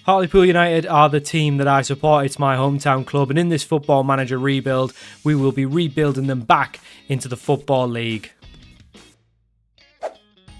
Hartlepool United are the team that I support. It's my hometown club, and in this Football Manager rebuild, we will be rebuilding them back into the Football League.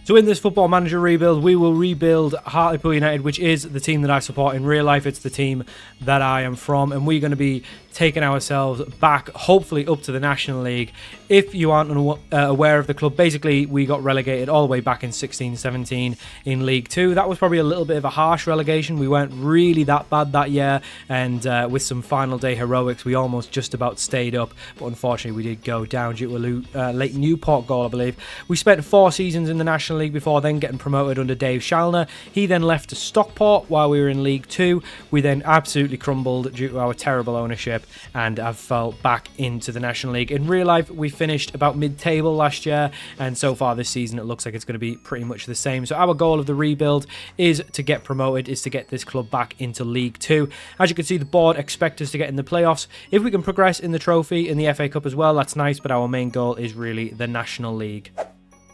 So in this Football Manager rebuild, we will rebuild Hartlepool United, which is the team that I support in real life. It's the team that I am from, and we're going to be taking ourselves back, hopefully up to the National League. If you aren't aware of the club, basically we got relegated all the way back in 16-17 in League 2. That was probably a little bit of a harsh relegation. We weren't really that bad that year, and with some final day heroics, we almost just about stayed up, but unfortunately we did go down due to a late Newport goal, I believe. We spent 4 seasons in the National League before then getting promoted under Dave Schallner. He then left to Stockport while we were in League 2. We then absolutely crumbled due to our terrible ownership, and have fell back into the National League. In real life, we finished about mid-table last year, and so far this season it looks like it's going to be pretty much the same. So our goal of the rebuild is to get promoted, is to get this club back into League 2. As you can see, the board expect us to get in the playoffs. If we can progress in the trophy, in the FA Cup as well, that's nice, but our main goal is really the National League.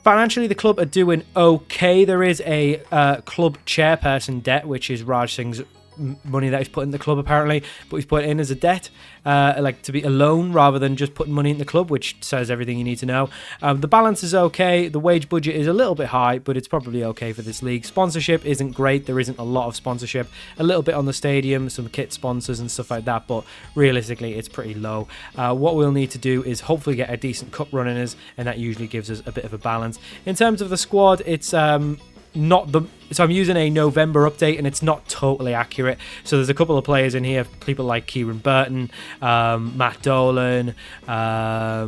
Financially, the club are doing okay. There is a club chairperson debt, which is Raj Singh's money that he's put in the club apparently, but he's put it in as a debt, like to be a loan rather than just putting money in the club, which says everything you need to know. The balance is okay. The wage budget is a little bit high, but it's probably okay for this league. Sponsorship isn't great. There isn't a lot of sponsorship. A little bit on the stadium, some kit sponsors and stuff like that, but realistically it's pretty low. What we'll need to do is hopefully get a decent cup run in us, and that usually gives us a bit of a balance. In terms of the squad, it's so I'm using a November update, and it's not totally accurate. So there's a couple of players in here, people like Kieran Burton, Matt Dolan, I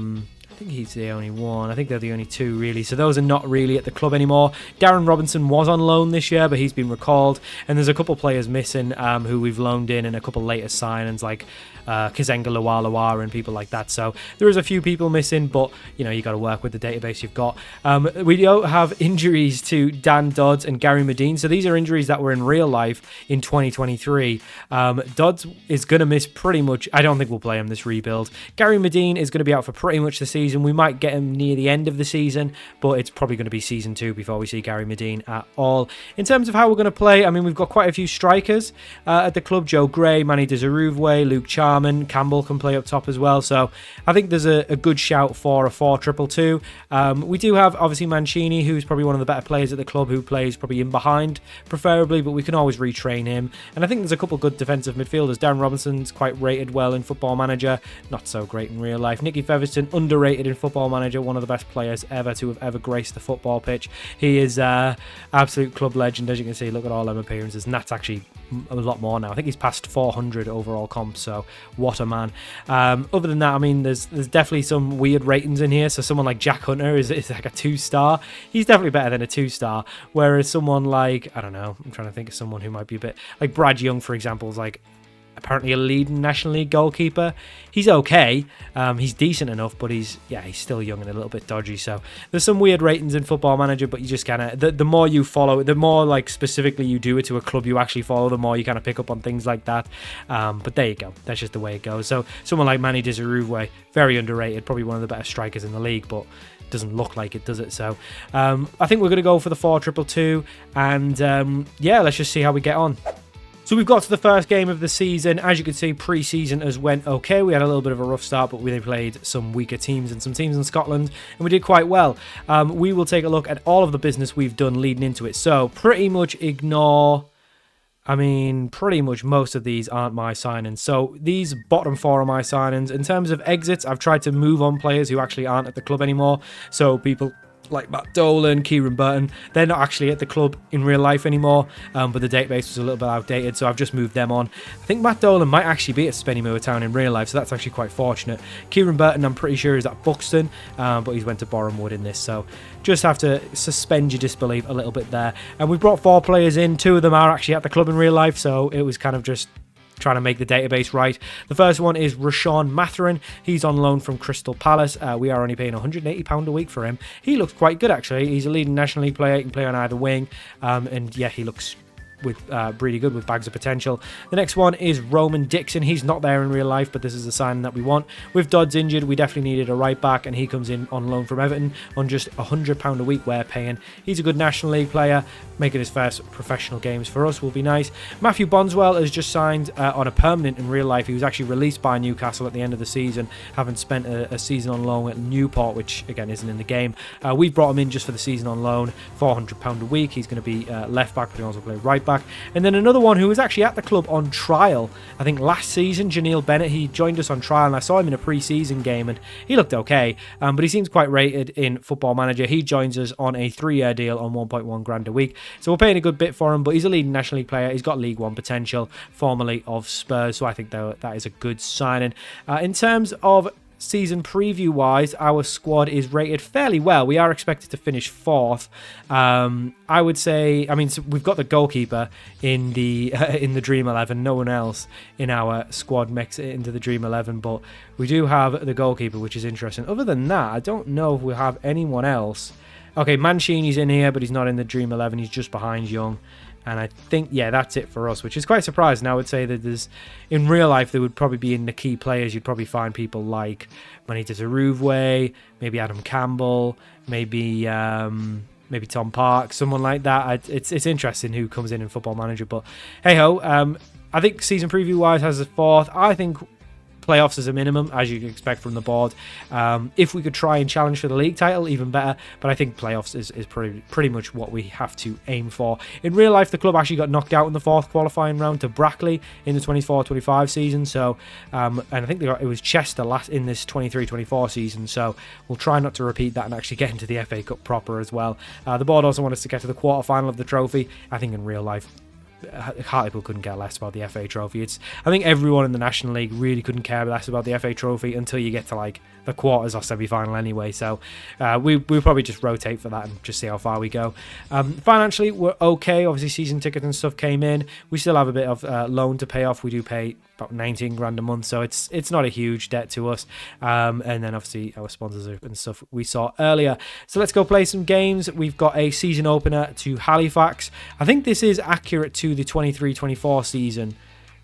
think he's the only one. I think they're the only 2 really. So those are not really at the club anymore. Darren Robinson was on loan this year, but he's been recalled. And there's a couple of players missing who we've loaned in, and a couple later signings like Kazenga Lawalawa and people like that. So there is a few people missing, but you know, you got to work with the database you've got. We don't have injuries to Dan Dodds and Gary Medine. So these are injuries that were in real life in 2023. Dodds is going to miss pretty much. I don't think we'll play him this rebuild. Gary Medine is going to be out for pretty much the season. We might get him near the end of the season, but it's probably going to be season 2 before we see Gary Medine at all. In terms of how we're going to play, I mean, we've got quite a few strikers at the club. Joe Gray, Manny Desarouve, Luke Charman, Campbell can play up top as well. So I think there's a good shout for a 4-2-2. We do have obviously Mancini, who's probably one of the better players at the club, who plays probably in behind preferably, but we can always retrain him. And I think there's a couple good defensive midfielders. Darren Robinson's quite rated well in Football Manager, not so great in real life. Nicky Featherstone, underrated in Football Manager, one of the best players ever to have ever graced the football pitch. He is absolute club legend, as you can see. Look at all them appearances, and that's actually a lot more now. I think he's past 400 overall comps, so what a man. Other than that, I mean, there's definitely some weird ratings in here. So someone like Jack Hunter is like a 2-star. He's definitely better than a 2-star, whereas someone like, I don't know, I'm trying to think of someone who might be a bit like Brad Young, for example, is like apparently a leading National League goalkeeper. He's okay. He's decent enough, but he's still young and a little bit dodgy. So there's some weird ratings in Football Manager, but you just kind of, the more you follow it, the more like specifically you do it to a club you actually follow, the more you kind of pick up on things like that. But there you go. That's just the way it goes. So someone like Manny Desarouve, very underrated, probably one of the better strikers in the league, but doesn't look like it, does it? So I think we're going to go for the 4-2-2, and yeah, let's just see how we get on. So we've got to the first game of the season. As you can see, pre-season has went okay. We had a little bit of a rough start, but we played some weaker teams and some teams in Scotland, and we did quite well. We will take a look at all of the business we've done leading into it. So pretty much ignore... I mean, pretty much most of these aren't my signings. So these bottom 4 are my signings. In terms of exits, I've tried to move on players who actually aren't at the club anymore. So people like Matt Dolan, Kieran Burton, they're not actually at the club in real life anymore, but the database was a little bit outdated, so I've just moved them on. I think Matt Dolan might actually be at Spennymoor Town in real life, so that's actually quite fortunate. Kieran Burton, I'm pretty sure, is at Buxton, but he's went to Bournemouth in this, so just have to suspend your disbelief a little bit there. And we brought 4 players in. 2 of them are actually at the club in real life, so it was kind of just trying to make the database right. The first one is Rashawn Matherin. He's on loan from Crystal Palace. We are only paying £180 a week for him. He looks quite good, actually. He's a leading National League player. He can play on either wing. And yeah, he looks really good with bags of potential. The next one is Roman Dixon. He's not there in real life, but this is the sign that we want. With Dodds injured, we definitely needed a right back, and he comes in on loan from Everton on just £100 a week we're paying. He's a good National League player. Making his first professional games for us will be nice. Matthew Bondswell has just signed on a permanent in real life. He was actually released by Newcastle at the end of the season, having spent a season on loan at Newport, which again isn't in the game. We've brought him in just for the season on loan, £400 a week. He's going to be left back, but he also play right back. And then another one who was actually at the club on trial, I think last season, Janeel Bennett. He joined us on trial, and I saw him in a pre-season game, and he looked okay, but he seems quite rated in Football Manager. He joins us on a 3-year deal on 1.1 grand a week. So we're paying a good bit for him, but he's a leading National League player. He's got League One potential, formerly of Spurs, so I think that is a good signing. In terms of season preview wise, our squad is rated fairly well. We are expected to finish fourth. I would say, so we've got the goalkeeper in the Dream 11. No one else in our squad makes it into the Dream 11, but we do have the goalkeeper, which is interesting. Other than that, I don't know if we have anyone else. Okay, Mancini's in here, but he's not in the Dream 11. He's just behind Young. And I think, yeah, that's it for us, which is quite surprising. I would say that in real life, there would probably be in the key players, you'd probably find people like Manita Zarouve, maybe Adam Campbell, maybe Tom Park, someone like that. It's interesting who comes in Football Manager, but hey-ho. I think season preview-wise has a fourth. I think playoffs is a minimum, as you can expect from the board. If we could try and challenge for the league title, even better, but I think playoffs is pretty much what we have to aim for. In real life, the club actually got knocked out in the fourth qualifying round to Brackley in the 24-25 season, so and I think it was Chester last in this 23-24 season, so we'll try not to repeat that and actually get into the FA Cup proper as well. The board also want us to get to the quarter-final of the trophy. I think in real life, Hartlepool couldn't care less about the FA Trophy. I think everyone in the National League really couldn't care less about the FA Trophy until you get to like the quarters or semi-final anyway. So we'll probably just rotate for that and just see how far we go. Financially, we're okay. Obviously, season tickets and stuff came in. We still have a bit of loan to pay off. We do pay about 19 grand a month, so it's not a huge debt to us. And then obviously our sponsors and stuff we saw earlier. So let's go play some games. We've got a season opener to Halifax. I think this is accurate to the 23-24 season.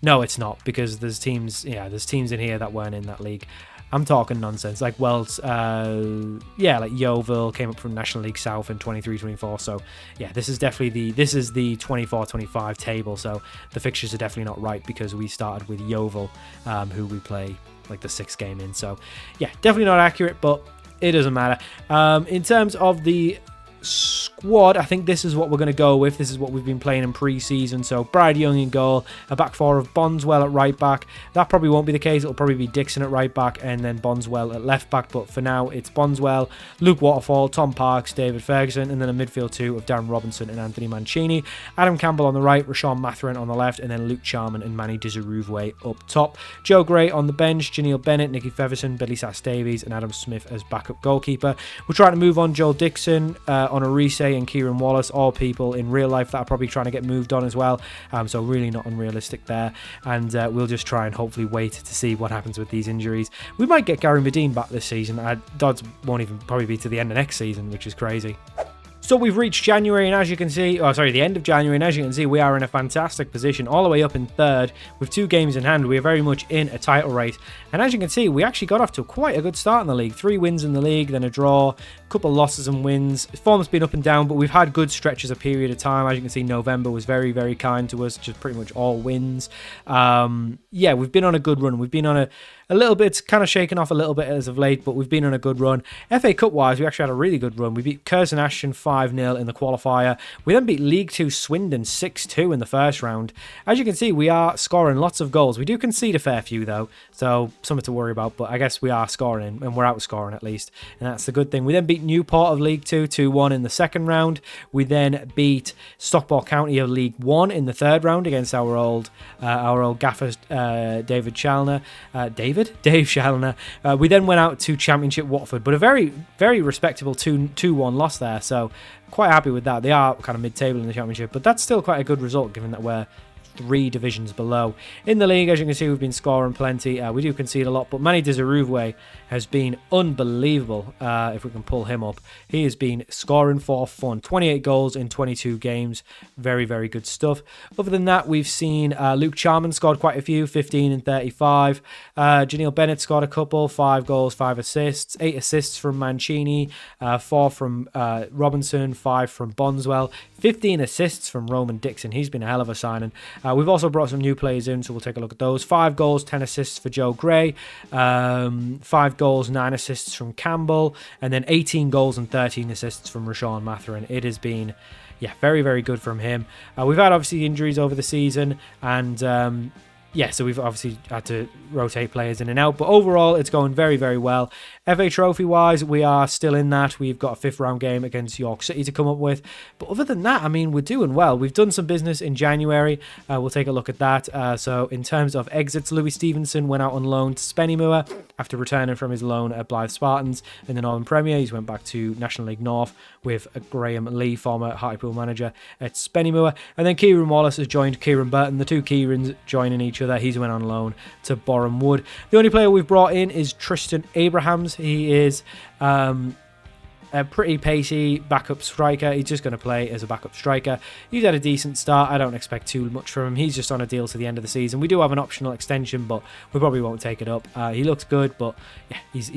No, it's not, because there's teams in here that weren't in that league. I'm talking nonsense. Like Wells, like Yeovil came up from National League South in 23-24. So yeah, this is the 24-25 table. So the fixtures are definitely not right, because we started with Yeovil, who we play like the 6th game in. So yeah, definitely not accurate, but it doesn't matter. In terms of the squad, I think this is what we're going to go with. This is what we've been playing in pre-season. So Brad Young in goal, a back four of Bondswell at right back. That probably won't be the case. It'll probably be Dixon at right back and then Bondswell at left back, but for now it's Bondswell, Luke Waterfall, Tom Parks, David Ferguson, and then a midfield two of Darren Robinson and Anthony Mancini. Adam Campbell on the right, Rashawn Matherin on the left, and then Luke Charman and Manny Dizarouve up top. Joe Gray on the bench, Janeel Bennett, Nicky Feverson, Billy Sass-Davies, and Adam Smith as backup goalkeeper. We're trying to move on Joel Dixon, on Orise and Kieran Wallace, all people in real life that are probably trying to get moved on as well, so really not unrealistic there, and we'll just try and hopefully wait to see what happens with these injuries. We might get Gary Medine back this season. Dodds won't even probably be to the end of next season, which is crazy. So we've reached January, and as you can see, the end of January, and as you can see, we are in a fantastic position, all the way up in third, with 2 games in hand. We are very much in a title race, and as you can see, we actually got off to quite a good start in the league. 3 wins in the league, then a draw, a couple losses and wins. Form's been up and down, but we've had good stretches of period of time. As you can see, November was very, very kind to us, just pretty much all wins. Yeah, we've been on a good run. We've been on a little bit, kind of shaken off a little bit as of late, but we've been on a good run. FA Cup wise, we actually had a really good run. We beat Curzon Ashton 5-0 in the qualifier. We then beat League 2 Swindon 6-2 in the first round. As you can see, we are scoring lots of goals. We do concede a fair few though, so something to worry about, but I guess we are scoring, and we're outscoring at least, and that's the good thing. We then beat Newport of League 2 2-1 in the second round. We then beat Stockport County of League 1 in the third round against our old gaffer Dave Challoner. We then went out to Championship Watford, but a very, very respectable 2-1 loss there, so quite happy with that. They are kind of mid-table in the Championship, but that's still quite a good result given that we're 3 divisions below. In the league, as you can see, we've been scoring plenty. We do concede a lot, but Manny Desarouve has been unbelievable. If we can pull him up, he has been scoring for fun. 28 goals in 22 games. Very, very good stuff. Other than that, we've seen Luke Charman scored quite a few, 15 and 35. Janelle Bennett scored a couple, 5 goals, 5 assists. 8 assists from Mancini, 4 from Robinson, 5 from Bonswell, 15 assists from Roman Dixon. He's been a hell of a signing. We've also brought some new players in, so we'll take a look at those. 5 goals, 10 assists for Joe Gray, 5 goals, 9 assists from Campbell, and then 18 goals and 13 assists from Rashawn Matherin. It has been, yeah, very, very good from him. We've had, obviously, injuries over the season, and yeah, so we've obviously had to rotate players in and out, but overall it's going very, very well. FA Trophy wise, we are still in that. We've got a 5th round game against York City to come up with, but other than that, I mean, we're doing well. We've done some business in January. We'll take a look at that. So in terms of exits, Louis Stevenson went out on loan to Spennymoor after returning from his loan at Blythe Spartans in the Northern Premier. He's went back to National League North with Graham Lee, former Hartlepool manager at Spennymoor, and then Kieran Wallace has joined Kieran Burton. The 2 Kierans joining each other. He's went on loan to Boreham Wood. The only player we've brought in is Tristan Abrahams. He is a pretty pacey backup striker. He's just going to play as a backup striker. He's had a decent start. I don't expect too much from him. He's just on a deal to the end of the season. We do have an optional extension, but we probably won't take it up. He looks good, but yeah, he's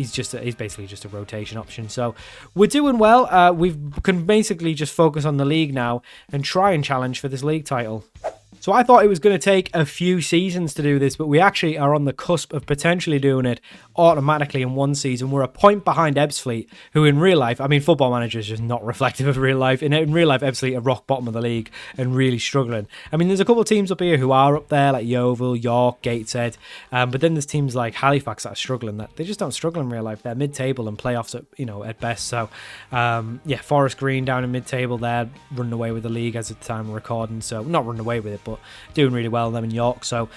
basically just a rotation option. So we're doing well. We can basically just focus on the league now and try and challenge for this league title. So I thought it was going to take a few seasons to do this, but we actually are on the cusp of potentially doing it automatically in one season. We're a point behind Ebbsfleet, who in real life, I mean, Football Manager is just not reflective of real life. In real life, Ebbsfleet are rock bottom of the league and really struggling. I mean, there's a couple of teams up here who are up there, like Yeovil, York, Gateshead, but then there's teams like Halifax that are struggling. That they just don't struggle in real life. They're mid-table and playoffs at best. So yeah, Forest Green down in mid-table there, running away with the league as at the time of recording. So not running away with it, but doing really well, them in York. So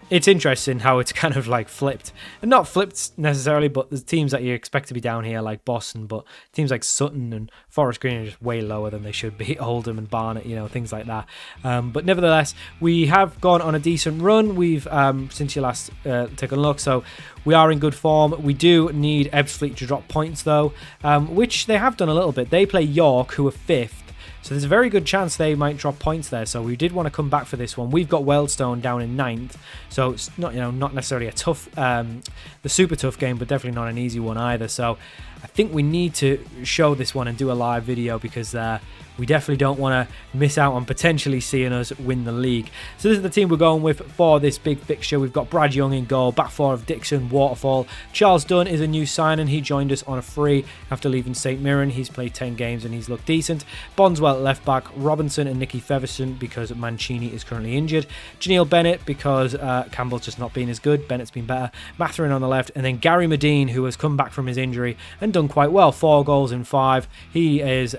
it's interesting how it's kind of like flipped, and not flipped necessarily, but there's teams that you expect to be down here like Boston, but teams like Sutton and Forest Green are just way lower than they should be. Oldham and Barnet, things like that. But nevertheless, we have gone on a decent run. We've since you last taken a look, so we are in good form. We do need Ebbsfleet to drop points though, which they have done a little bit. They play York, who are 5th. So there's a very good chance they might drop points there. So we did want to come back for this one. We've got Wealdstone down in 9th. So it's not, not necessarily a tough, the super tough game, but definitely not an easy one either. So I think we need to show this one and do a live video because we definitely don't want to miss out on potentially seeing us win the league. So this is the team we're going with for this big fixture. We've got Brad Young in goal, back 4 of Dixon, Waterfall. Charles Dunn is a new signing. He joined us on a free after leaving St Mirren. He's played 10 games and he's looked decent. Bonswell at left back, Robinson and Nicky Feverson because Mancini is currently injured. Janelle Bennett because Campbell's just not been as good. Bennett's been better. Matherin on the left, and then Gary Medine, who has come back from his injury and done quite well. 4 goals in 5. He is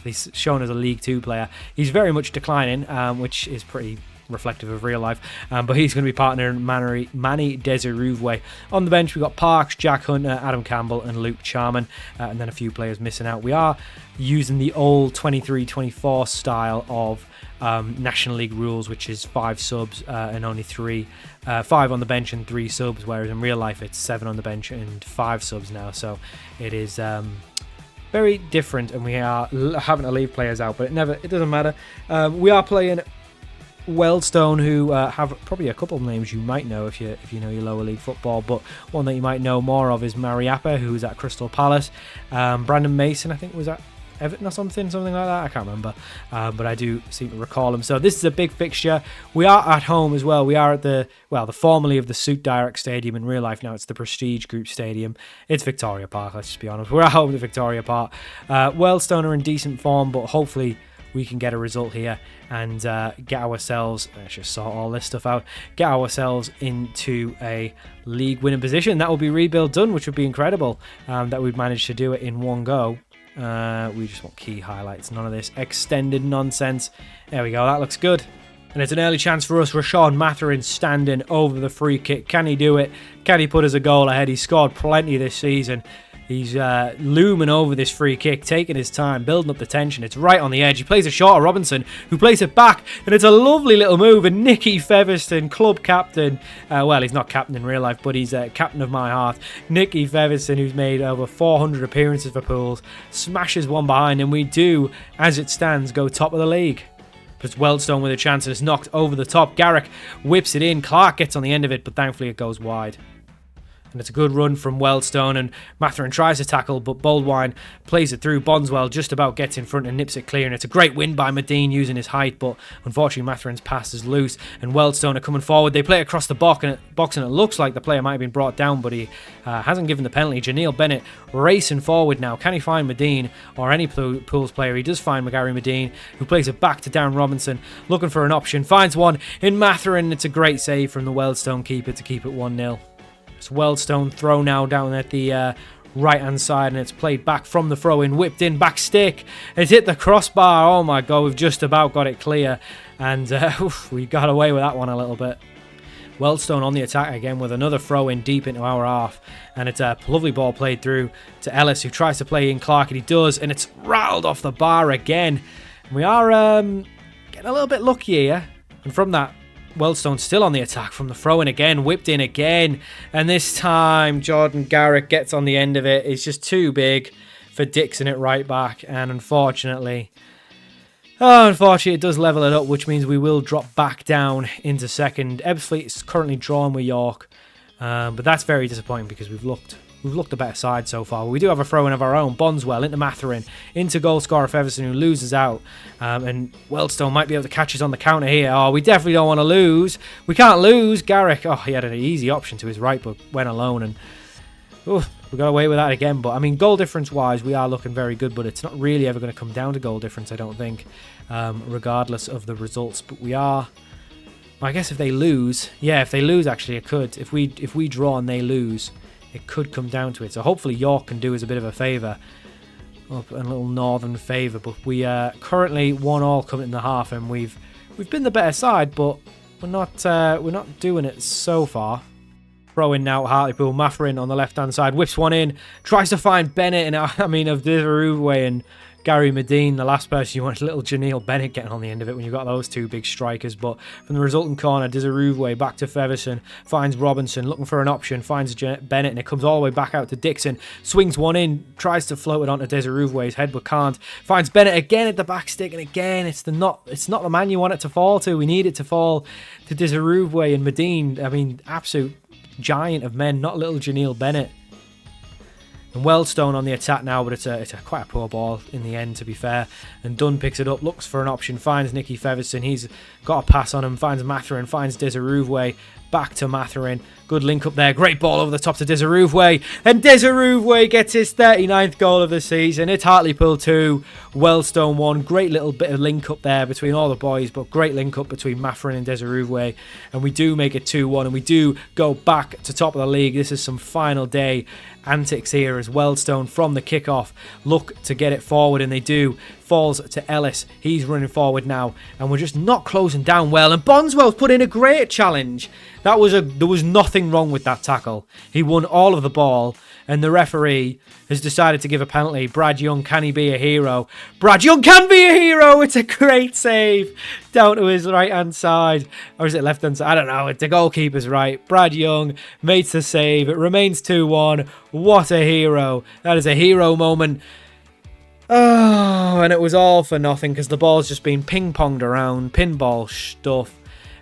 he's shown as a League 2 player. He's very much declining, which is pretty reflective of real life, but he's going to be partnering Manny Desarouve. On the bench, we've got Parks, Jack Hunter, Adam Campbell and Luke Charman, and then a few players missing out. We are using the old 23-24 style of National League rules, which is 5 subs and only 5 on the bench and 3 subs, whereas in real life it's 7 on the bench and 5 subs now. So it is very different, and we are having to leave players out, but it doesn't matter. We are playing Wealdstone, who have probably a couple of names you might know if you know your lower league football, but one that you might know more of is Mariappa, who's at Crystal Palace. Brandon Mason, I think, was at Everton or something like that. I can't remember, but I do seem to recall him. So this is a big fixture. We are at home as well. We are at the formerly of the Suit Direct Stadium. In real life now it's the Prestige Group Stadium. It's Victoria Park, let's just be honest. We're at home at Victoria Park. Wealdstone are in decent form, but hopefully we can get a result here and get ourselves, let's just sort all this stuff out, get ourselves into a league winning position. That will be rebuild done, which would be incredible that we've managed to do it in one go. We just want key highlights, none of this extended nonsense. There we go, that looks good. And it's an early chance for us. Rashawn Matherin standing over the free kick. Can he do it? Can he put us a goal ahead? He's scored plenty this season. He's looming over this free kick, taking his time, building up the tension. It's right on the edge. He plays a shot at Robinson, who plays it back, and it's a lovely little move. And Nicky Featherstone, club captain, well, he's not captain in real life, but he's captain of my heart. Nicky Featherstone, who's made over 400 appearances for Pools, smashes one behind, and we do, as it stands, go top of the league. It's Wealdstone with a chance, and it's knocked over the top. Garrick whips it in. Clark gets on the end of it, but thankfully it goes wide. And it's a good run from Wealdstone, and Mathurin tries to tackle, but Boldwine plays it through. Bondswell just about gets in front and nips it clear, and it's a great win by Medine using his height, but unfortunately Mathurin's pass is loose, and Wealdstone are coming forward. They play across the box, and it looks like the player might have been brought down, but he hasn't given the penalty. Janeel Bennett racing forward now. Can he find Medine or any Pools player? He does find McGarry Medine, who plays it back to Darren Robinson, looking for an option, finds one in Mathurin. It's a great save from the Wealdstone keeper to keep it 1-0. It's Wealdstone throw now down at the right-hand side, and it's played back from the throw-in, whipped in, back stick. It's hit the crossbar. Oh my God, we've just about got it clear, and we got away with that one a little bit. Wealdstone on the attack again with another throw-in deep into our half, and it's a lovely ball played through to Ellis, who tries to play in Clark, and he does, and it's rattled off the bar again. And we are getting a little bit lucky here, and from that, Wealdstone still on the attack from the throw-in again, whipped in again, and this time Jordan Garrick gets on the end of it. It's just too big for Dixon at right back, and unfortunately it does level it up, which means we will drop back down into second. Ebbsfleet is currently drawn with York, but that's very disappointing because we've looked a better side so far. We do have a throw-in of our own. Bondswell into Mathurin, into goal scorer Featherstone, who loses out. And Wealdstone might be able to catch us on the counter here. Oh, we definitely don't want to lose. We can't lose. Garrick, he had an easy option to his right, but went alone. And we got away with that again. But, I mean, goal difference-wise, we are looking very good. But it's not really ever going to come down to goal difference, I don't think, regardless of the results. But we are... I guess if they lose... Yeah, if they lose, actually, it could. If we draw and they lose... It could come down to it. So hopefully York can do us a bit of a favour. Up a little northern favour. But we are currently 1-1 coming in the half, and we've been the better side, but we're not doing it so far. Throw in now Hartlepool. Mathurin on the left hand side whips one in. Tries to find Bennett, and I mean of Dizaruwe and Gary Medine, the last person you want, little Janeel Bennett getting on the end of it when you've got those two big strikers. But from the resulting corner, Dizaruwe back to Featherstone, finds Robinson, looking for an option, finds Bennett, and it comes all the way back out to Dixon. Swings one in, tries to float it onto Dizaruwe's head, but can't. Finds Bennett again at the back stick, and again, it's not the man you want it to fall to. We need it to fall to Dizaruwe and Medine. I mean, absolute giant of men, not little Janeel Bennett. And Wealdstone on the attack now, but it's a quite a poor ball in the end, to be fair. And Dunn picks it up, looks for an option, finds Nicky Featherstone. He's got a pass on him, finds Mathurin, finds Dizaruwe, back to Mathurin. Good link up there, great ball over the top to Dizaruwe. And Dizaruwe gets his 39th goal of the season. It's Hartlepool 2, Wealdstone 1. Great little bit of link up there between all the boys, but great link up between Mathurin and Dizaruwe. And we do make it 2-1, and we do go back to top of the league. This is some final day antics here as Wealdstone from the kickoff look to get it forward, and they do. Falls to Ellis. He's running forward now, and we're just not closing down well. And Bondswell's put in a great challenge. There was nothing wrong with that tackle. He won all of the ball, and the referee has decided to give a penalty. Brad Young, can he be a hero? Brad Young can be a hero. It's a great save down to his right-hand side. Or is it left-hand side? I don't know. It's the goalkeeper's right. Brad Young makes the save. It remains 2-1. What a hero. That is a hero moment. Oh, and it was all for nothing because the ball's just been ping-ponged around, pinball stuff,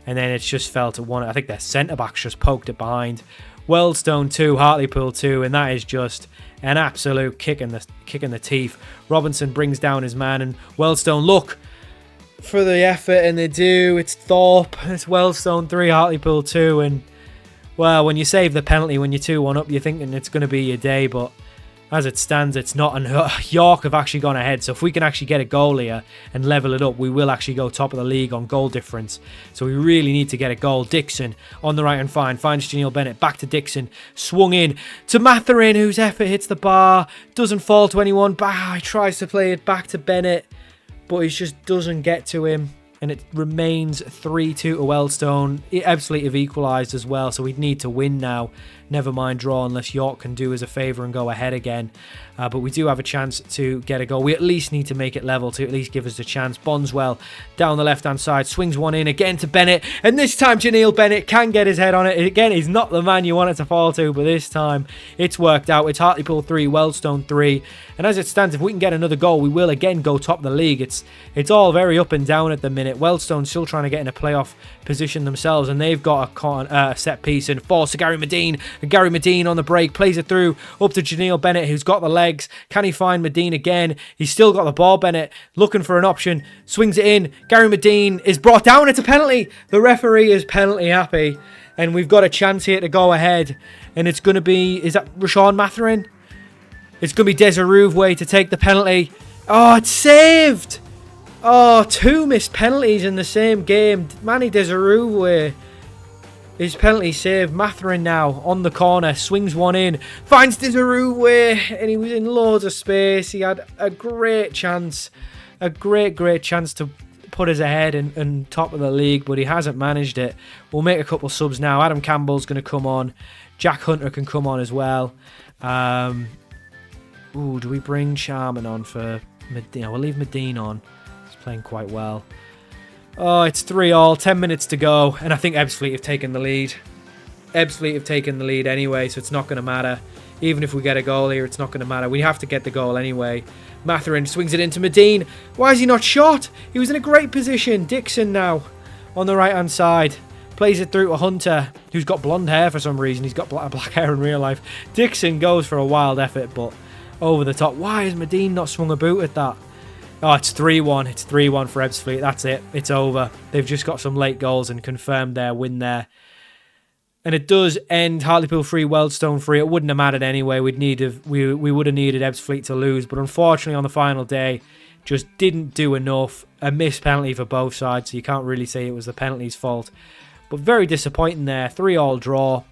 and then it's just fell to one. I think their centre-backs just poked it behind. Wealdstone 2, Hartlepool 2, and that is just an absolute kick in the teeth. Robinson brings down his man, and Wealdstone look for the effort, and they do. It's Thorpe, it's Wealdstone 3, Hartlepool 2, and, well, when you save the penalty, when you're 2-1 up, you're thinking it's going to be your day, but as it stands, it's not. And York have actually gone ahead. So if we can actually get a goal here and level it up, we will actually go top of the league on goal difference. So we really need to get a goal. Dixon on the right-hand side finds Janeel Bennett. Back to Dixon. Swung in to Mathurin, whose effort hits the bar. Doesn't fall to anyone. He tries to play it back to Bennett, but it just doesn't get to him. and it remains 3-2 to Wealdstone. Ebbsfleet have equalised as well, so we'd need to win now. Never mind draw, unless York can do us a favour and go ahead again. But we do have a chance to get a goal. We at least need to make it level to at least give us a chance. Bondswell down the left-hand side, swings one in again to Bennett, and this time Janeel Bennett can get his head on it. Again, he's not the man you want it to fall to, but this time it's worked out. It's Hartlepool 3, Wealdstone 3, and as it stands, if we can get another goal, we will again go top of the league. It's all very up and down at the minute. Wealdstone's still trying to get in a playoff position themselves, and they've got a set piece and force to Gary Medine. And Gary Medine on the break plays it through up to Janeel Bennett, who's got the legs. Can he find Medine again? He's still got the ball. Bennett looking for an option, swings it in. Gary Medine is brought down. It's a penalty. The referee is penalty happy, and we've got a chance here to go ahead. And it's going to be, is that Rashawn Matherin? It's going to be Desiree to take the penalty. Oh, it's saved. Oh, 2 missed penalties in the same game. Manny Desiree. His penalty saved. Matherin now on the corner, swings one in, finds Desiree, and he was in loads of space. He had a great chance, a great chance to put us ahead and top of the league, but he hasn't managed it. We'll make a couple subs now. Adam Campbell's going to come on. Jack Hunter can come on as well. Do we bring Charman on for Medine? We'll leave Medine on. He's playing quite well. Oh, it's 3-3, 10 minutes to go, and I think Ebbsfleet have taken the lead. Ebbsfleet have taken the lead anyway, so it's not going to matter. Even if we get a goal here, it's not going to matter. We have to get the goal anyway. Matherin swings it into Medine. Why is he not shot? He was in a great position. Dixon now on the right-hand side. Plays it through to Hunter, who's got blonde hair for some reason. He's got black hair in real life. Dixon goes for a wild effort, but over the top. Why has Medine not swung a boot at that? Oh, it's 3-1. It's 3-1 for Ebbsfleet. That's it. It's over. They've just got some late goals and confirmed their win there. And it does end Hartlepool 3, Wealdstone 3. It wouldn't have mattered anyway. We would have needed Ebbsfleet to lose. But unfortunately, on the final day, just didn't do enough. A missed penalty for both sides, so you can't really say it was the penalty's fault. But very disappointing there. 3-3 draw.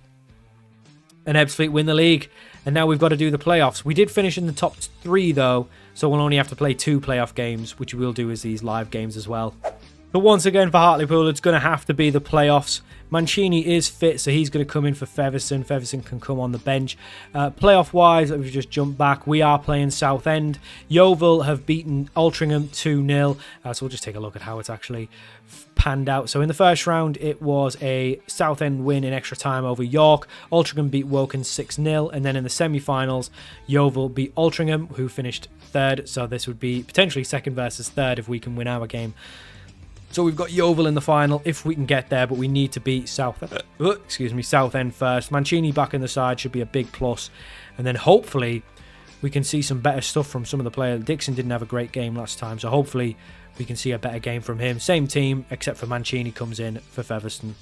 And Ebbsfleet win the league. And now we've got to do the playoffs. We did finish in the top 3 though, so we'll only have to play 2 playoff games, which we'll do as these live games as well. But once again for Hartlepool, it's going to have to be the playoffs. Mancini is fit, so he's going to come in for Feverson. Feverson can come on the bench. Playoff-wise, we've just jumped back. We are playing Southend. Yeovil have beaten Altrincham 2-0. So we'll just take a look at how it's actually panned out. So in the first round, it was a Southend win in extra time over York. Altrincham beat Woking 6-0. And then in the semi-finals, Yeovil beat Altrincham, who finished 3rd. So this would be potentially 2nd versus 3rd if we can win our game. So we've got Yeovil in the final if we can get there, but we need to beat Southend first. Mancini back in the side should be a big plus. And then hopefully we can see some better stuff from some of the players. Dixon didn't have a great game last time, so hopefully we can see a better game from him. Same team, except for Mancini comes in for Feverson.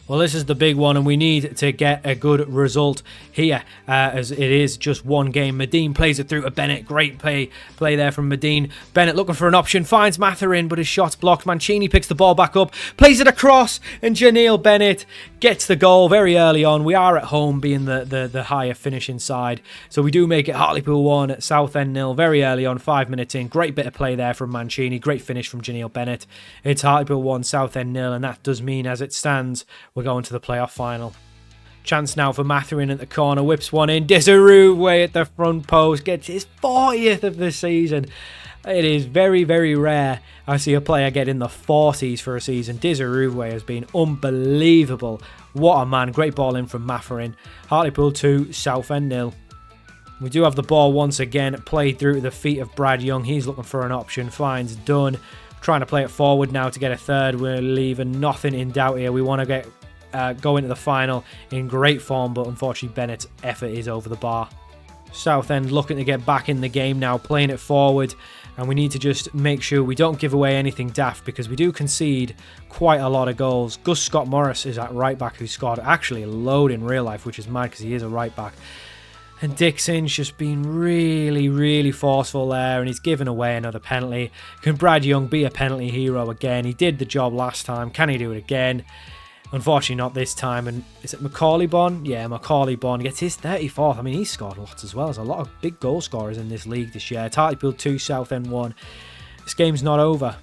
Well, this is the big one, and we need to get a good result here, as it is just one game. Medine plays it through to Bennett. Great play there from Medine. Bennett looking for an option, finds Matherin, but his shot's blocked. Mancini picks the ball back up, plays it across, and Janeel Bennett gets the goal very early on. We are at home, being the higher finishing side, so we do make it Hartlepool 1, Southend 0 very early on, 5 minutes in. Great bit of play there from Mancini. Great finish from Janeel Bennett. It's Hartlepool 1, Southend 0, and that does mean, as it stands, we're going to the playoff final. Chance now for Matherin at the corner, whips one in. Desiree at the front post, gets his 40th of the season. It is very, very rare I see a player get in the 40s for a season. Desiree has been unbelievable. What a man. Great ball in from Matherin. Hartlepool 2, Southend 0. We do have the ball once again, played through to the feet of Brad Young. He's looking for an option, finds Dunn. Trying to play it forward now to get a third. We're leaving nothing in doubt here. We want to get go into the final in great form, but unfortunately Bennett's effort is over the bar. Southend looking to get back in the game now, playing it forward, and we need to just make sure we don't give away anything daft, because we do concede quite a lot of goals. Gus Scott Morris is at right back, who scored actually a load in real life, which is mad because he is a right back. And Dixon's just been really, really forceful there, and he's given away another penalty. Can Brad Young be a penalty hero again? He did the job last time. Can he do it again? Unfortunately not this time. And is it Macaulay Bonne? Yeah, Macaulay Bonne gets his 34th. I mean, he's scored lots as well. There's a lot of big goal scorers in this league this year. Hartlepool 2, Southend 1. This game's not over.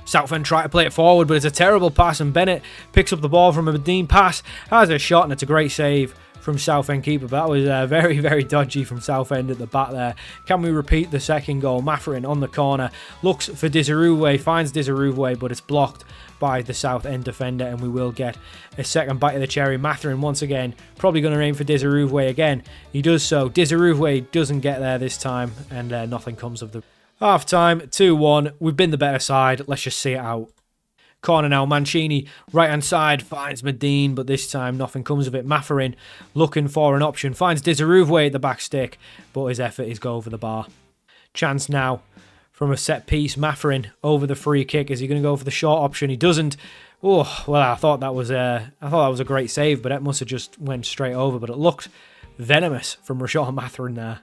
Southend try to play it forward, but it's a terrible pass, and Bennett picks up the ball from a Medine pass, has a shot, and it's a great save from Southend keeper. But that was very, very dodgy from Southend at the back there. Can we repeat the second goal? Matherin on the corner, looks for Dizaruwe, finds Dizaruwe, but it's blocked by the Southend defender, and we will get a second bite of the cherry. Matherin once again, probably going to aim for Dizaruwe again. He does so. Dizaruwe doesn't get there this time, and nothing comes of the half time. 2-1. We've been the better side. Let's just see it out. Corner now, Mancini, right hand side, finds Medine, but this time nothing comes of it. Matherin looking for an option, finds Dizaruwe at the back stick, but his effort is go over the bar. Chance now from a set piece. Matherin over the free kick. Is he going to go for the short option? He doesn't. Oh, well, I thought that was a great save, but it must have just went straight over. But it looked venomous from Rashawn Matherin there.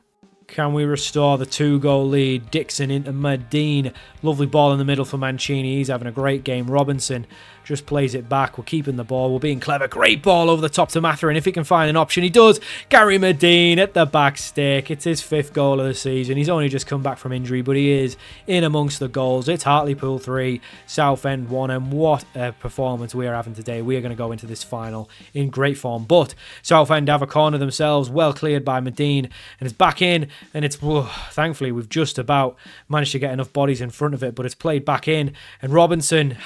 Can we restore the 2-goal lead? Dixon into Medine. Lovely ball in the middle for Mancini. He's having a great game. Robinson just plays it back. We're keeping the ball. We're being clever. Great ball over the top to Matherin. If he can find an option, he does. Gary Medine at the back stick. It's his 5th goal of the season. He's only just come back from injury, but he is in amongst the goals. It's Hartlepool 3, Southend 1, and what a performance we are having today. We are going to go into this final in great form, but Southend have a corner themselves, well cleared by Medine, and it's back in, and it's, thankfully, we've just about managed to get enough bodies in front of it, but it's played back in, and Robinson,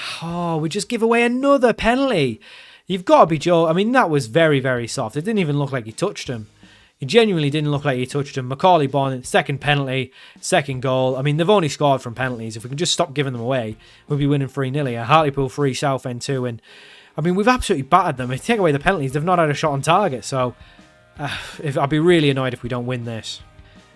we just give away another penalty. You've got to be Joe. I mean, that was very, very soft. It didn't even look like he touched him. He genuinely didn't look like he touched him. Macaulay Bonnet, second penalty, second goal. I mean, they've only scored from penalties. If we can just stop giving them away, we'll be winning 3-0 here. Hartlepool 3, Southend 2. And, I mean, we've absolutely battered them. If you take away the penalties, they've not had a shot on target. So, I'd be really annoyed if we don't win this.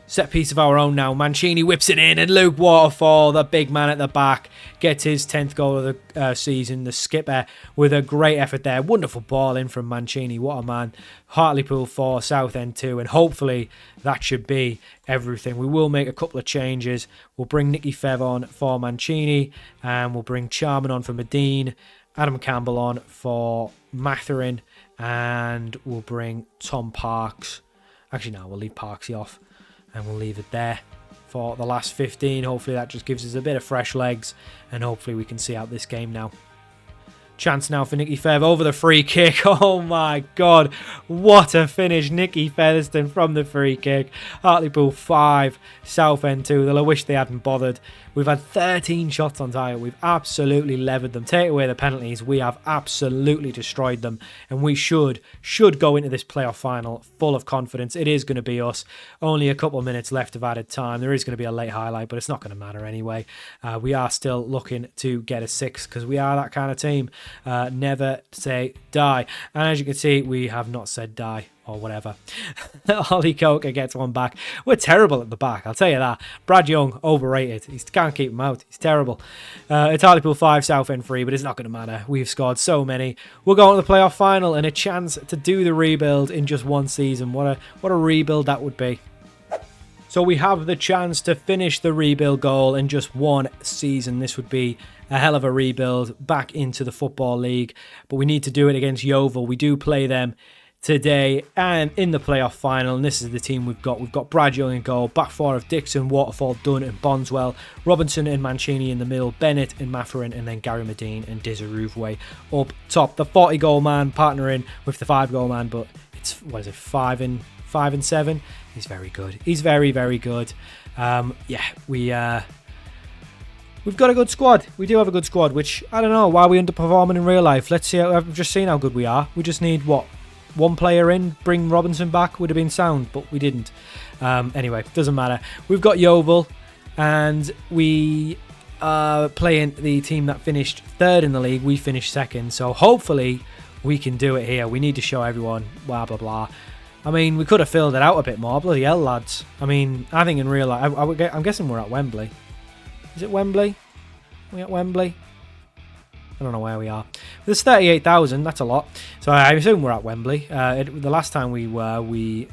Set piece of our own now. Mancini whips it in, and Luke Waterfall, the big man at the back, gets his 10th goal of the season. The skipper with a great effort there. Wonderful ball in from Mancini. What a man. Hartlepool 4, Southend 2, and hopefully that should be everything. We will make a couple of changes. We'll bring Nicky Fev on for Mancini, and we'll bring Charman on for Medine, Adam Campbell on for Matherin, and we'll bring Tom Parks. Actually, no, we'll leave Parksy off. And we'll leave it there for the last 15. Hopefully that just gives us a bit of fresh legs. And hopefully we can see out this game now. Chance now for Nicky Fev over the free kick. Oh my God. What a finish. Nicky Featherston from the free kick. Hartlepool 5, Southend 2. They'll wish they hadn't bothered. We've had 13 shots on target. We've absolutely levered them. Take away the penalties. We have absolutely destroyed them. And we should go into this playoff final full of confidence. It is going to be us. Only a couple of minutes left of added time. There is going to be a late highlight, but it's not going to matter anyway. We are still looking to get a 6 because we are that kind of team. Never say die. And as you can see, we have not said die. Or whatever. Ollie Coker gets one back. We're terrible at the back, I'll tell you that. Brad Young, overrated. He can't keep him out. He's terrible. It's Hartlepool 5, Southend 3, but it's not going to matter. We've scored so many. We'll go on to the playoff final and a chance to do the rebuild in just one season. What a rebuild that would be. So we have the chance to finish the rebuild goal in just one season. This would be a hell of a rebuild back into the Football League, but we need to do it against Yeovil. We do play them today and in the playoff final, and this is the team we've got. We've got Brad Young in goal, back four of Dixon, Waterfall, Dunn and Bonswell, Robinson and Mancini in the middle, Bennett and Matherin, and then Gary Medine and Dizaruwe up top. The 40-goal man partnering with the 5-goal man, but it's, 5 and 7? He's very good. He's very, very good. We've got a good squad. We do have a good squad, which, I don't know, why are we underperforming in real life? Let's see. I've just seen how good we are. We just need, one player in, bring Robinson back, would have been sound, but we didn't. Anyway, doesn't matter. We've got Yeovil, and we are playing the team that finished third in the league. We finished second, so hopefully we can do it here. We need to show everyone, blah, blah, blah. I mean, we could have filled it out a bit more. Bloody hell, lads. I mean, I think in real life, I'm guessing we're at Wembley. Is it Wembley? Are we at Wembley? I don't know where we are. There's 38,000. That's a lot. So I assume we're at Wembley. The last time we were in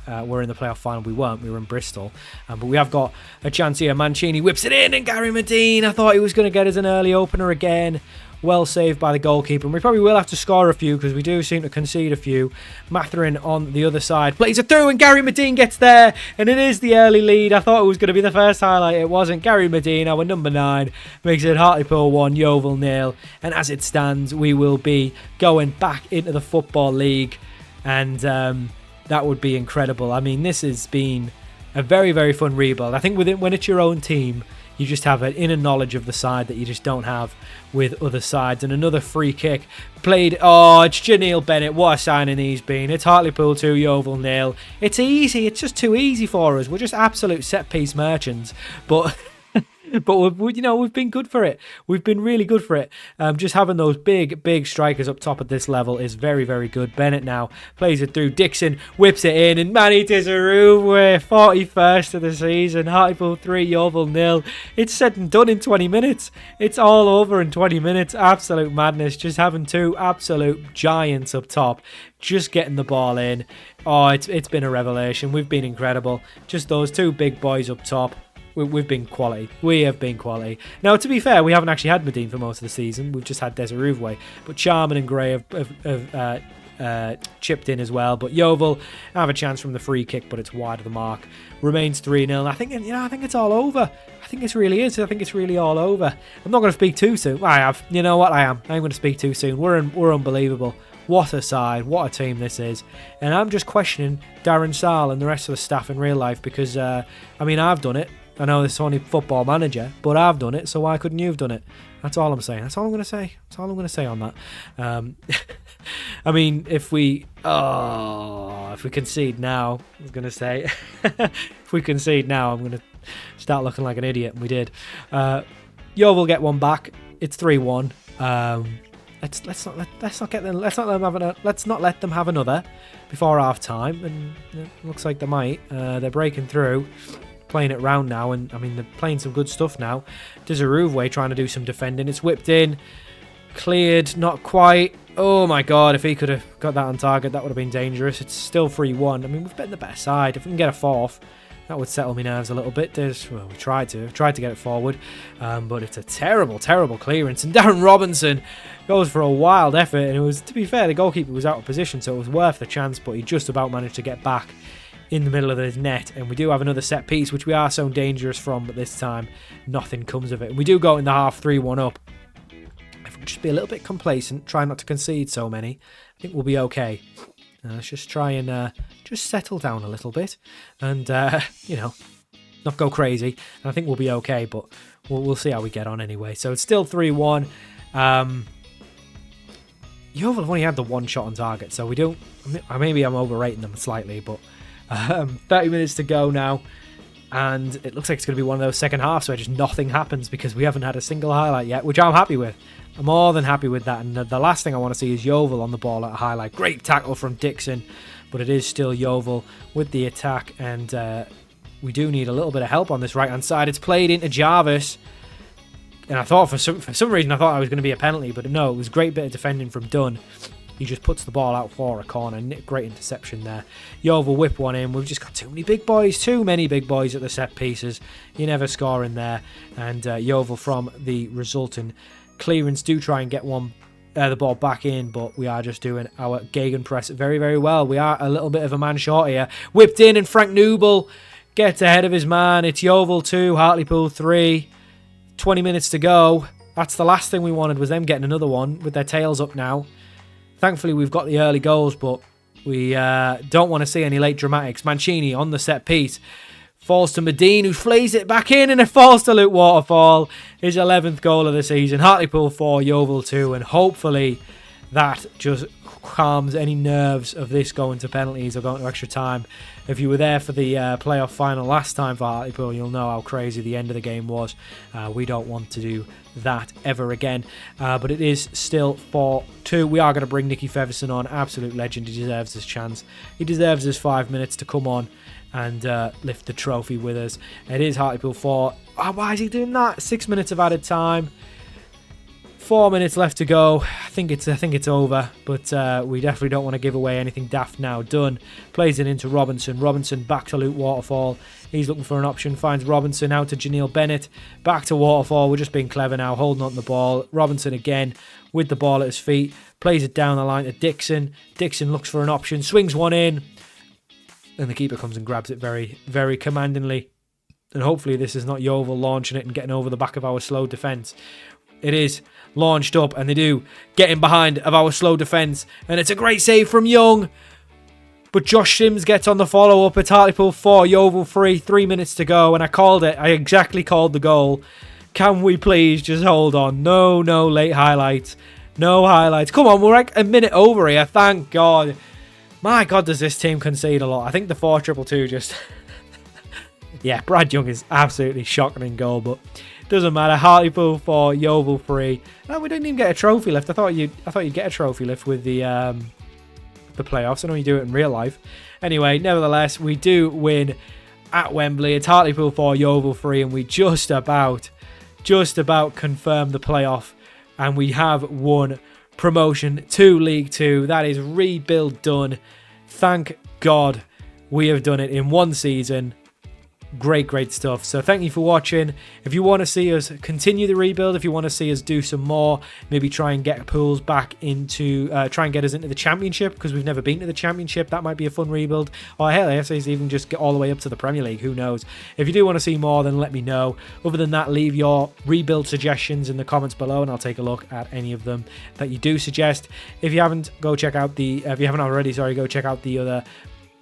the playoff final. We weren't. We were in Bristol. But we have got a chance here. Mancini whips it in, and Gary Medine. I thought he was going to get us an early opener again. Well saved by the goalkeeper. And we probably will have to score a few because we do seem to concede a few. Matherin on the other side plays it through and Gary Medine gets there. And it is the early lead. I thought it was going to be the first highlight. It wasn't. Gary Medine, our number 9, makes it Hartlepool 1, Yeovil 0. And as it stands, we will be going back into the Football League. And that would be incredible. I mean, this has been a very, very fun rebuild. I think when it's your own team, you just have an inner knowledge of the side that you just don't have with other sides. And another free kick played. Oh, it's Janeel Bennett. What a signing he's been. It's Hartlepool 2, Yeovil 0. It's easy. It's just too easy for us. We're just absolute set-piece merchants. But we've been good for it. We've been really good for it. Just having those big strikers up top at this level is very, very good. Bennett now plays it through. Dixon whips it in, and Manny Dizaruwe, 41st of the season. Hartlepool 3, Yeovil 0. It's said and done in 20 minutes. It's all over in 20 minutes. Absolute madness. Just having 2 absolute giants up top. Just getting the ball in. Oh, it's been a revelation. We've been incredible. Just those 2 big boys up top. We've been quality. We have been quality. Now, to be fair, we haven't actually had Medine for most of the season. We've just had Desaruwe. But Charman and Gray have chipped in as well. But Yeovil have a chance from the free kick, but it's wide of the mark. Remains 3-0. I think it's all over. I think it really is. I think it's really all over. I'm not going to speak too soon. I have. You know what? I am. I'm going to speak too soon. We're unbelievable. What a side. What a team this is. And I'm just questioning Darren Sarll and the rest of the staff in real life because, I've done it. I know it's only Football Manager, but I've done it, so why couldn't you have done it? That's all I'm saying. That's all I'm going to say. That's all I'm going to say on that. If we concede now, I was going to say, if we concede now, I'm going to start looking like an idiot, and we did. Yeovil get one back. It's 3-1. Let's not let them have another before half time, and it looks like they might. They're breaking through. Playing it round now, and they're playing some good stuff now. Dizaruwe trying to do some defending. It's whipped in, cleared, not quite. Oh my god, if he could have got that on target, that would have been dangerous. It's still 3-1. We've been the better side. If we can get a 4th, that would settle me nerves a little bit. We tried to get it forward, but it's a terrible clearance. And Darren Robinson goes for a wild effort, and it was, to be fair, the goalkeeper was out of position, so it was worth the chance, but he just about managed to get back in the middle of his net. And we do have another set piece, which we are so dangerous from, but this time nothing comes of it. And we do go in the half 3-1 up. If we could just be a little bit complacent, try not to concede so many, I think we'll be okay. Let's just try and just settle down a little bit and, not go crazy. And I think we'll be okay, but we'll see how we get on anyway. So it's still 3-1. Yeovil have only had the 1 shot on target, so we don't... Maybe I'm overrating them slightly, but 30 minutes to go now, and it looks like it's going to be one of those second halves where just nothing happens because we haven't had a single highlight yet, which I'm happy with. I'm more than happy with that, and the last thing I want to see is Yeovil on the ball at a highlight. Great tackle from Dixon, but it is still Yeovil with the attack, and we do need a little bit of help on this right-hand side. It's played into Jarvis, and I thought for some reason I thought I was going to be a penalty, but no, it was a great bit of defending from Dunn. He just puts the ball out for a corner. Great interception there. Yeovil whip one in. We've just got too many big boys at the set pieces. You never score in there. And Yeovil from the resulting clearance do try and get the ball back in, but we are just doing our gegenpress very, very well. We are a little bit of a man short here. Whipped in, and Frank Newble gets ahead of his man. It's Yeovil 2, Hartlepool 3. 20 minutes to go. That's the last thing we wanted, was them getting another one with their tails up now. Thankfully, we've got the early goals, but we don't want to see any late dramatics. Mancini on the set piece. Falls to Medine, who flays it back in, and it falls to Luke Waterfall. His 11th goal of the season. Hartlepool 4, Yeovil 2, and hopefully that just calms any nerves of this going to penalties or going to extra time. If you were there for the playoff final last time for Hartlepool, you'll know how crazy the end of the game was. We don't want to do that ever again, but it is still 4-2. We are going to bring Nicky Feverson on. Absolute legend. He deserves his chance. He deserves his 5 minutes to come on and lift the trophy with us. It is Hartlepool 4. Oh, why is he doing that? 6 minutes of added time. 4 minutes left to go. I think it's over, but we definitely don't want to give away anything daft now. Dunn plays it into Robinson. Robinson back to Luke Waterfall. He's looking for an option, finds Robinson out to Janeel Bennett. Back to Waterfall. We're just being clever now, holding on to the ball. Robinson again with the ball at his feet. Plays it down the line to Dixon. Dixon looks for an option, swings one in. And the keeper comes and grabs it very, very commandingly. And hopefully this is not Yeovil launching it and getting over the back of our slow defence. It is launched up, and they do get in behind of our slow defence. And it's a great save from Young. But Josh Sims gets on the follow-up. It's Hartlepool 4, Yeovil 3, 3 minutes to go. And I called it. I exactly called the goal. Can we please just hold on? No late highlights. No highlights. Come on, we're like a minute over here. Thank God. My God, does this team concede a lot. I think the 4-2-2 just... yeah, Brad Young is absolutely shocking in goal, but doesn't matter. Hartlepool 4, Yeovil 3. No, we didn't even get a trophy lift. I thought you'd get a trophy lift with the playoffs. I know you do it in real life. Anyway, nevertheless, we do win at Wembley. It's Hartlepool 4, Yeovil 3, and we just about confirmed the playoff, and we have won promotion to League 2. That is rebuild done. Thank God we have done it in one season. Great stuff. So thank you for watching. If you want to see us continue the rebuild, if you want to see us do some more, maybe try and get pools back into, try and get us into the championship, because we've never been to the championship. That might be a fun rebuild. Or hell, I say even just get all the way up to the Premier League. Who knows? If you do want to see more, then let me know. Other than that, leave your rebuild suggestions in the comments below, and I'll take a look at any of them that you do suggest. If you haven't, go check out the, if you haven't already, sorry, go check out the other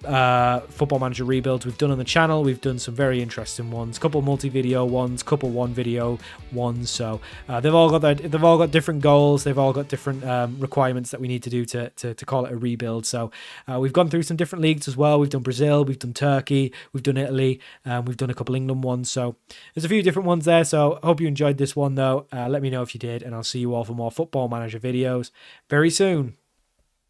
Football Manager rebuilds we've done on the channel. We've done some very interesting ones, couple multi-video ones, couple one-video ones. So they've all got different goals. They've all got different requirements that we need to do to call it a rebuild. So we've gone through some different leagues as well. We've done Brazil, we've done Turkey, we've done Italy, we've done a couple England ones. So there's a few different ones there. So I hope you enjoyed this one though. Let me know if you did, and I'll see you all for more Football Manager videos very soon.